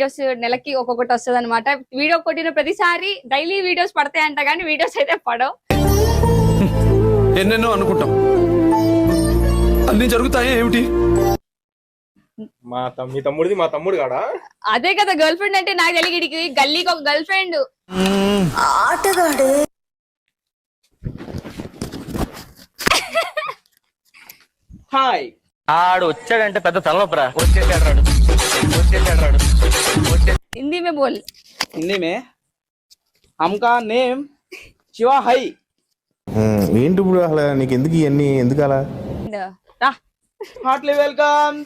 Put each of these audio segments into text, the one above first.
Videos నెలకి ఒక్కొక్కటి వస్తుంది అనమాట. వీడియో కొట్టిన ప్రతిసారి డైలీ వీడియోస్ పడతాయంట కానీ వీడియోస్ అయితే పడవు. ఎన్నెన్నో అనుకుంటాం, అన్ని జరుగుతాయా ఏమిటి? మీ తమ్ముడిది మా తమ్ముడు కాడా? అదే కదా గర్ల్ ఫ్రెండ్ అంటే. నాకు తెలియడికి గల్లీకి ఒక గర్ల్ ఫ్రెండ్ ఆటగాడు. హాయ్, ఆడు వచ్చాడంటే పెద్ద తలనొప్పరా. వచ్చేసాడు. हिंदी में बोल. हिंदी में हमका नेम शिवा है. ఏంటి ఇప్పుడు అసలు నీకు ఎందుకు ఇవన్నీ ఎందుకు అలా? రా heartily welcome.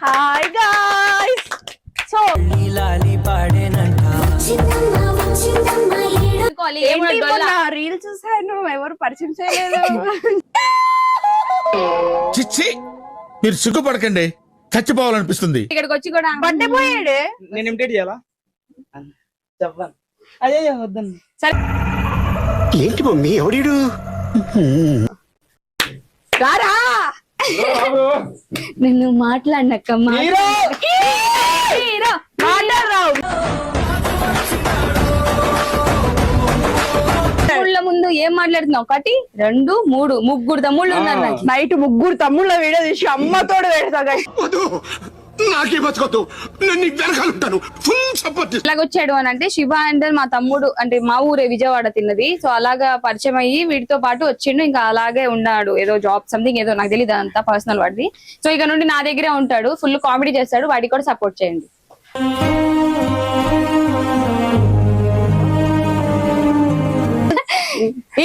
Hi guys. So reel చూసాను, ఎవరు పరిచయం చేయలేదు. చిచ్చి, మీరు సిగ్గుపడకండి, చచ్చిపోవాలనిపిస్తుంది. ఇక్కడికి వచ్చి కూడా బర్త్డే పోయాడు. నేను ఇమిటేట్ చేయాలా? చెప్పాను. అదే వద్దండి. సరే ఏంటి మమ్మీ ఎవడీడు? రారా నిన్ను మాట్లాడినక్కమ్మా. తమ్ముళ్ళ ముందు ఏం మాట్లాడుతున్నావు? 1 2 3 ముగ్గురు తమ్ముళ్ళు ఉన్నారు నాకు. నైట్ ముగ్గురు తమ్ముళ్ళ వీడియో తీసి అమ్మతోడు పెడతా. నాకే బతకొద్దు, నేను నీకు వెనకాలంటాను. Full support. ఎలాగొచ్చాడు అని అంటే, శివ అంటే మా తమ్ముడు, అంటే మా ఊరే విజయవాడ తిన్నది. సో అలాగా పరిచయం అయ్యి వీటితో పాటు వచ్చిండు. ఇంకా అలాగే ఉన్నాడు, ఏదో జాబ్ సంథింగ్ ఏదో నాకు తెలియదు, అంతా పర్సనల్ వాడిది. సో ఇక నుండి నా దగ్గరే ఉంటాడు, ఫుల్ కామెడీ చేస్తాడు. వాడికి కూడా సపోర్ట్ చేయండి.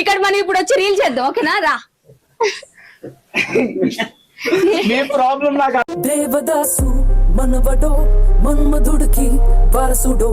ఇక్కడ మనం ఇప్పుడు వచ్చి రీల్ చేద్దాం, ఓకేనా? రా. మీ ప్రాబ్లం నాకు. దేవదాసు మనవడో మన్మధుడికి వారసుడో